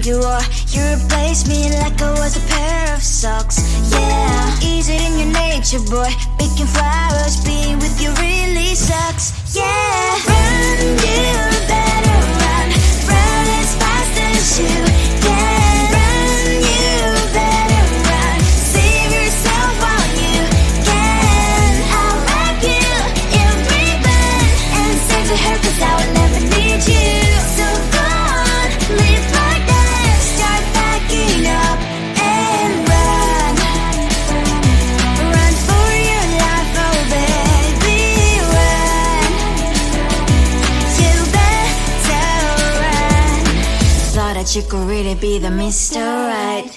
you are. You replaced me like I was a pair of socks. Yeah, is it in your nature, boy? Picking flowers, being with you really sucks. Yeah, run, you better run. Run as fast as you can. Run, you better run. Save yourself while you can. I'll wrap you in ribbon and send to her 'cause I will never need you. So go on, live like that. Start backing up and run. Run for your life, oh baby, run. You better run. Thought that you could really be the Mr. Right.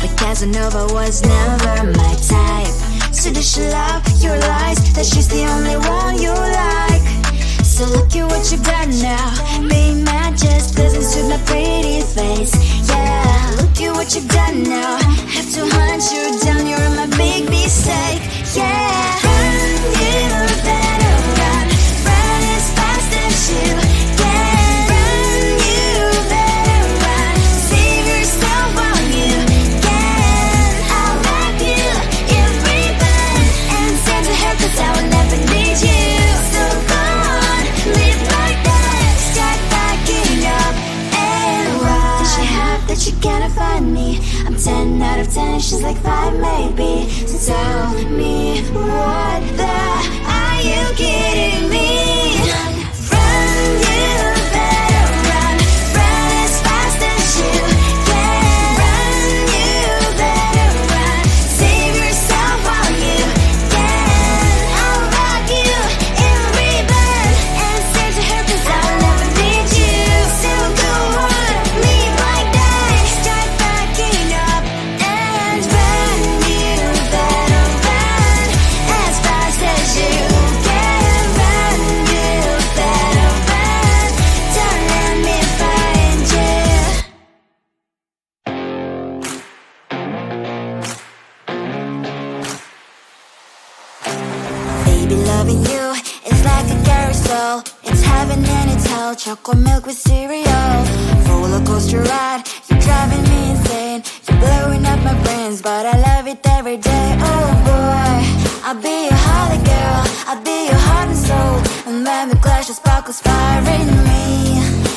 But Casanova was never my type. So does she love your lies? That she's the only one you like. So look at what you've done now. Being mad just doesn't suit my pretty face. Yeah, look at what you've done now. Have to hunt you down, you're my big mistake. Yeah, run, you better run. Run as fast as you can. Run, you better run. Save yourself while you can. I'll wrap you in ribbon and send to her 'cause I will never need you. So go on, live like that. Start backing up and run. Does she have that you cannot find me? I'm 10 out of 10, she's like 5 maybe. So tell me, what the are you kidding me? Run, you better run. Run as fast as you can. Run, you better run. Save yourself while you can. I'll wrap you in ribbon and send to her 'cause I will never need you. So go on, live like that. Start backing up and run. You better run as fast as you can. Run, you better run. Don't let me find you. Baby, loving you is like a carousel. It's heaven and it's hell. Chocolate milk with cereal. Roller coaster ride. You're driving me insane. You're blowing up my brains, but I love it every day. Oh boy, I'll be your holly girl. I'll be your heart and soul. And when we clash, the sparkles fire in me.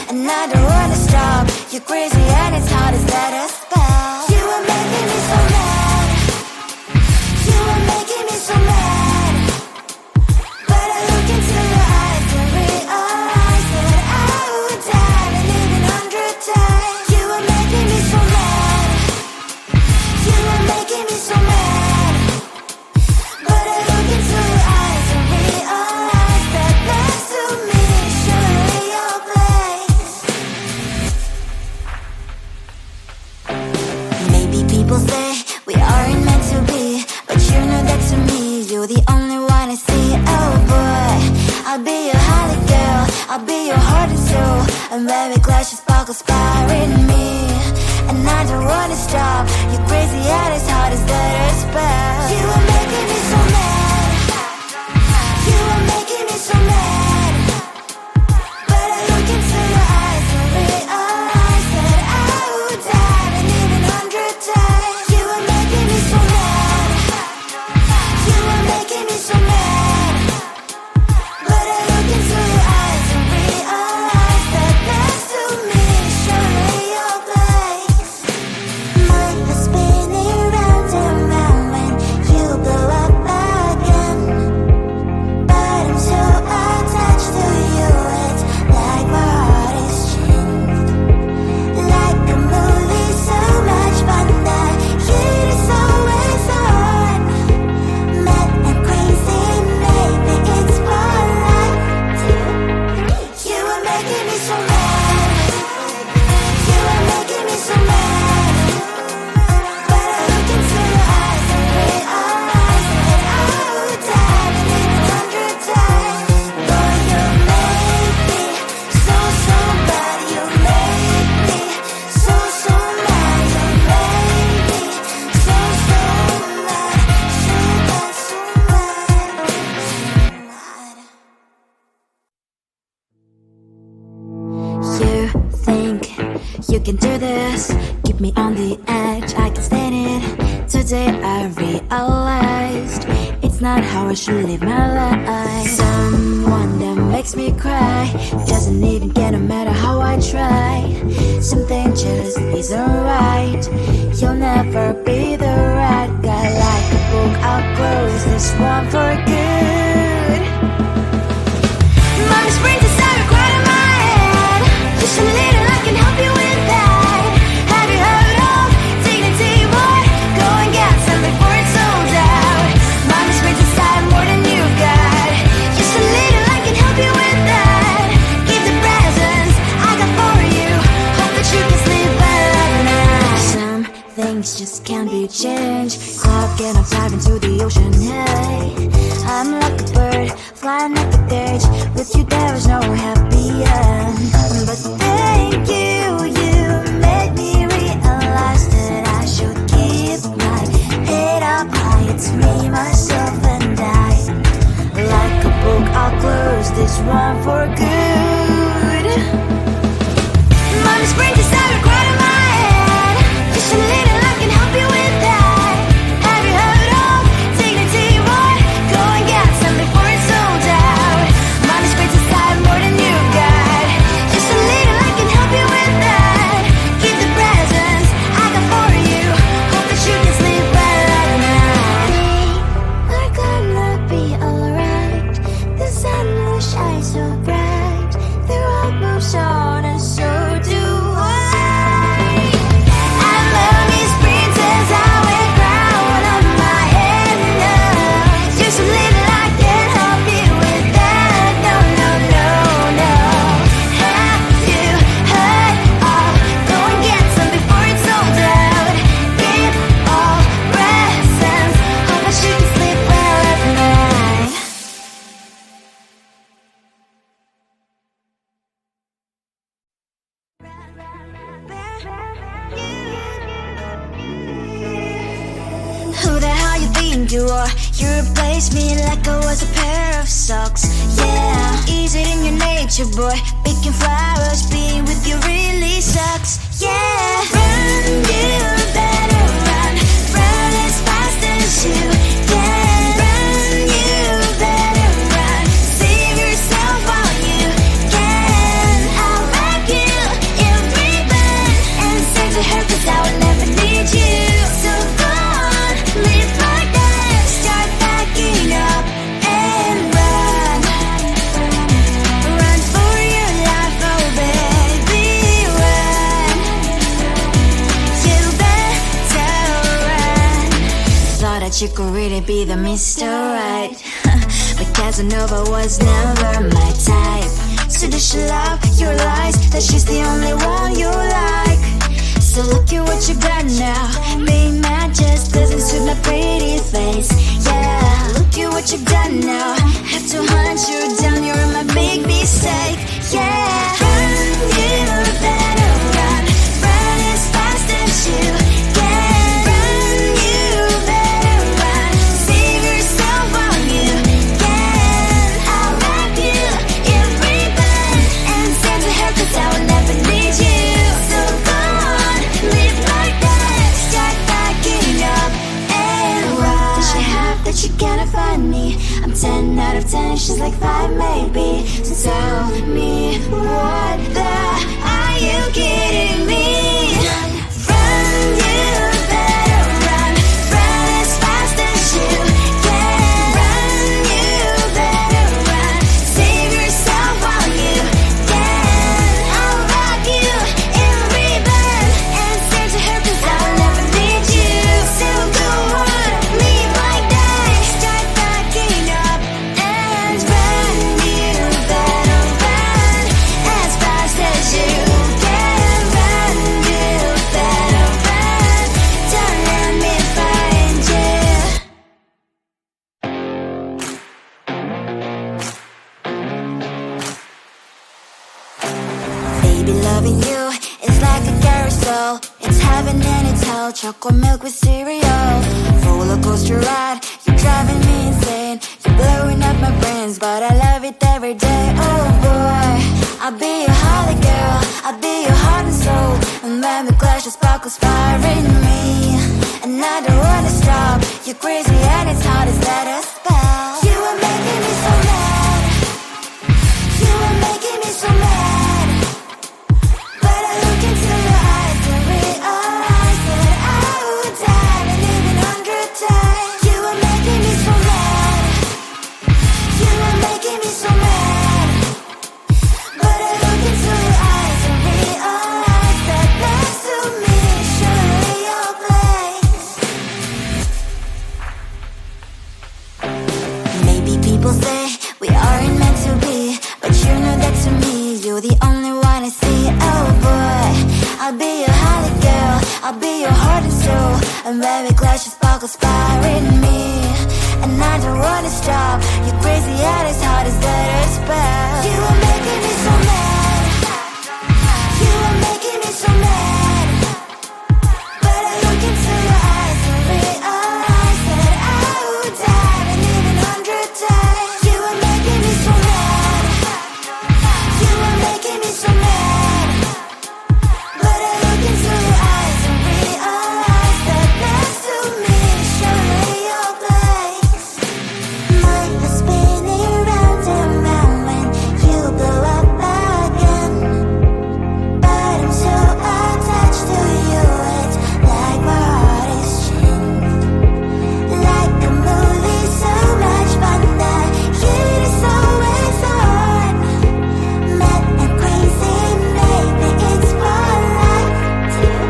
And I don't wanna stop. You're crazy and it's hard as that a spell. You are making me so mad. You are making me so mad. But I look into your eyes and realize that I would die and live 100 times. You are making me so mad. You are making me so mad. But I look into your eyes and realize that next to me is surely your place. Maybe people say we aren't meant to be, but you know that to me you're the only one I see. Oh boy, I'll be your holly girl. I'll be your heart and soul. And when we clash, the sparkles fire in me. And I don't wanna stop. You're crazy and as hard as that a spell. You are making me so mad. You are making me so mad. But I look into your eyes and realize that I would die and live 100 times. You are making me so mad. You are making me so mad. But I look into your eyes and realize that next to me is surely your place. My heart spinning round and round when you blow up again. But I'm so attached. can do this. Keep me on the edge, I can stand it. Today I realized it's not how I should live my life. Someone that makes me cry doesn't even get no matter how I try. Something just isn't right. You'll never be the right guy. Like a book, I'll close this one for good. Mommy's brains inside right in my head. Just a little, I can help you with that. Have you heard of dignity, boy? Go and get some before it's sold out. Mommy's brains inside more than you got. Just a little, I can help you with that. Give the presents I got for you. Hope that you can sleep well at night. Some things just can't be changed. Clock and I'm diving into the ocean. Hey, I'm like a bird flying like a cage. With you there is no happy end. But thank you, you made me realize that I should keep my head up high. It's me, myself and I. Like a book, I'll close this one for good. Mommy's brains inside right in my head. Just a little, I can help you with that. Have you heard of dignity, boy? Go and get some before it's sold out. Mommy's brains inside more than you got. Just a little, I can help you with that. Give the presents I got for you. Hope that you can sleep well at night. We're gonna be alright. The sun will shine so bright. The road moves on and so do I. I love these princess, I wear crown on my head now. Just a little, I can help you with that. No, no, no, no. Have you heard of? Go and get some before it's sold out. Give all presents. Hope that you can sleep well at night. Who the hell you think you are? You replaced me like I was a pair of socks. Yeah, is it in your nature, boy? Picking flowers, being with you really sucks. Yeah, run, you better run. Run as fast as you can. Run, you better run. Save yourself while you can. I'll wrap you in ribbon and send to her 'cause I will never need you. So go on, live like that. Start backing up and run. Run for your life, oh baby, run. You better run. Thought that you could really be the Mr. Right. But Casanova was never my type. So does she love your lies? That she's the only one you like. So look at what you got now. Being mad just doesn't suit my pretty face. Yeah, look at what you got now. Have to hunt you down, you're my big mistake. Yeah, run, you better run. Run as fast as you can. Run, you better run. Save yourself while you can. I'll wrap you in ribbon and send to her 'cause I will never need you. So go on, live like that. Start backing up and run. Does she have that she cannot find me? I'm 10 out of 10, she's like 5 maybe. So tell me, what the are you kidding me? Run, you better run. Run as fast as you can. Run, you better run. Save yourself while you can. I'll wrap you in ribbon and send to her 'cause I will never need you. So go on, live like that. Start backing up and run. You better run as fast as you can. Run, you better run. Don't let me find you. Baby, loving you is like a carousel. It's heaven and it's hell. Chocolate milk with cereal. Roller coaster ride, you're driving me insane. You're blowing up my brains, but I love it every day. Oh boy, I'll be your holly girl. I'll be your heart and soul. sparkles firing me, and I don't wanna stop. You're crazy and it's hard as let us spell. You are making me so mad. You are making me so mad. But I look into your eyes and realize that I would die and even 100 times. You are making me so mad. You are making me so mad. But I look into your eyes and realize that next to me is surely your place. Maybe people say we aren't meant to be, but you know that to me you're the only one I see. Oh boy, I'll be your holly girl, I'll be your heart and soul. I'm very glad you sparkles fire in me, and I don't wanna stop. You're crazy and as hard as let her spell. You are making me so mad. You are making me so mad. But I look into your eyes and realize that I would die and even 100 times. You are making me so mad. You are making me so mad. But I look into your eyes and realize that next to me is surely your place. Mind was spinning round and round when you blow up again. But I'm so attached to you, it's like my heart is chained. Like a movie, so much fun that it is always on. Mad and crazy, maybe it's for life too.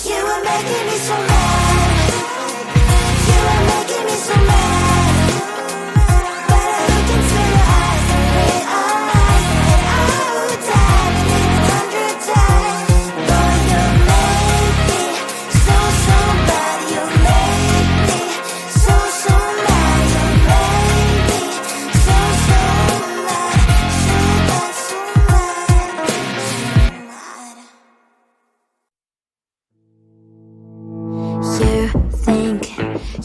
You are making me so mad. You are making me so mad. But I look into your eyes and realize that I would die and even 100 times. Boy, you make me so, so bad. You make me so, so mad. You make me so, so mad. So bad, so mad, so mad. You think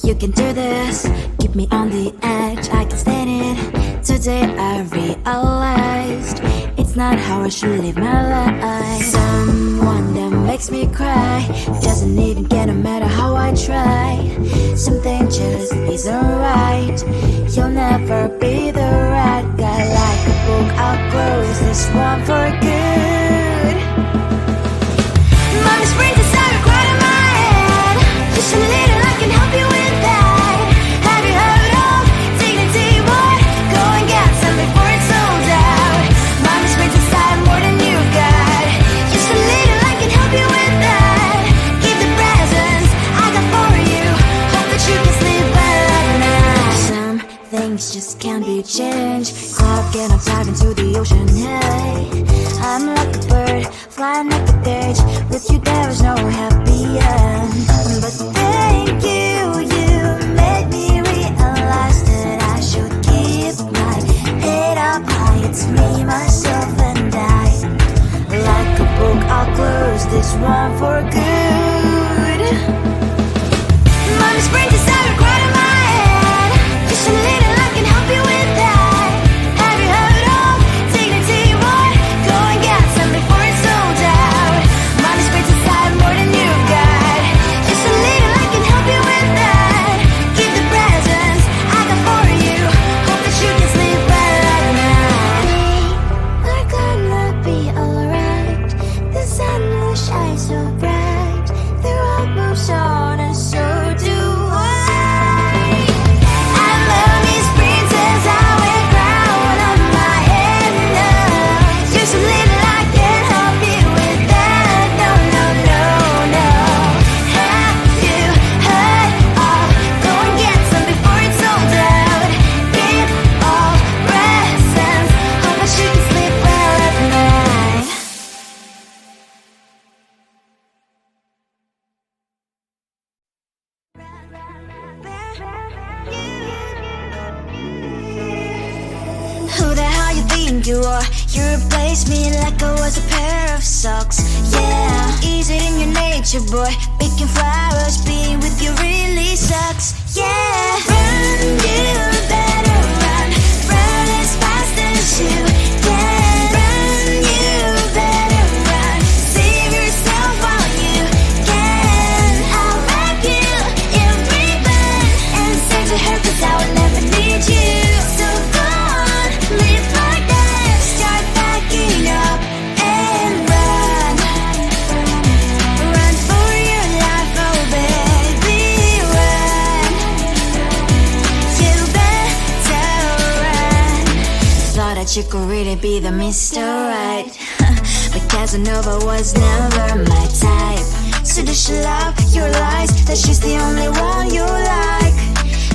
you can do this, keep me on the edge, I can stand it. Today I realized it's not how I should live my life. Someone that makes me cry doesn't even get no matter how I try. Something just isn't right. You'll never be the right guy. Like a book, I'll close this one for good. Mommy springs inside a quite in my head. Just a little, I can help you with that. Have you heard of dignity, boy? Go and get some before it's sold out. Mommy springs inside more than you've got. Just a little, I can help you with that. Keep the presents I got for you. Hope that you can sleep well at night. Some things just can't be changed. Cloud get up, dive into the ocean, hey. I'm like a bird, flying like a cage. With you there is no happy end. But thank you, you made me realize that I should keep my head up high. It's me, myself and I. Like a book, I'll close this one for good. Mommy springs inside a quite in my head. Just a little, I can help you with that. Have you heard of dignity, boy? Go and get some before it's sold out. Mommy springs inside more than you've got. Just a little, I can help you with that. Keep the presents I got for you. Hope that you can sleep well at night. We're gonna be alright. The sun will shine so bright. The road moves on and so do I. I love these princess, I wear crown on my head now. Just a little, I can help you with that. No, no, no, no. Have you heard of? Go and get some before it's sold out. Keep all presents. Hope that you can sleep well at night. Who the hell you think you are? You replaced me like I was a pair of socks. Yeah, is it in your nature, boy? Picking flowers, being with you really sucks. Yeah, run, you better run. Run as fast as you can. Run, you better run. Save yourself while you really be the Mr. Right. But Casanova was never my type. So does she love your lies, that she's the only one you like?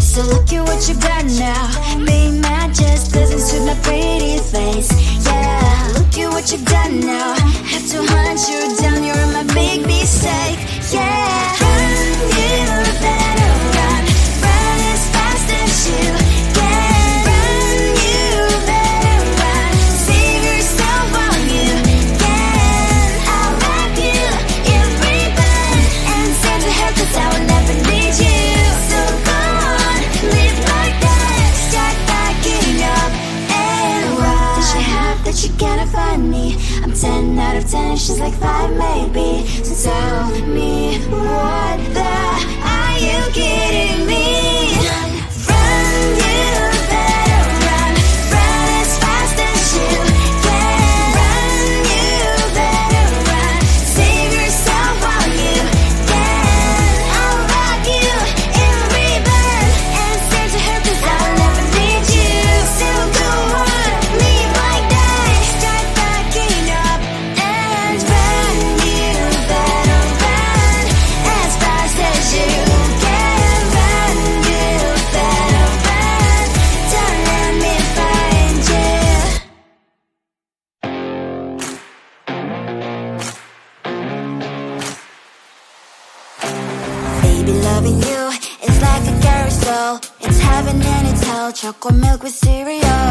So look at what you've done now. Being mad just doesn't suit my pretty face. Yeah, look at what you've done now. Have to hunt you down, you're my big mistake. Yeah, run, you better run. Run as fast as you can. Run, you better run. Save yourself while you can. I'll wrap you in ribbon and send to her, 'cause I will never need you. So go on, live like that. Start backing up and run. Does she have that you cannot find me? I'm 10 out of 10, she's like 5 maybe. So tell me, what the, are you kidding me? Run, you better run. Run as fast as you can. Run, you better run. Save yourself while you can. I'll wrap you in ribbon and send to her, 'cause I'll never need you. So go on, live like that. Start backing up and run. You better run as fast as you can. Run, you better run. Don't let me find you. Baby, loving you is like a carousel. It's heaven and it's hell. Chocolate milk with cereal.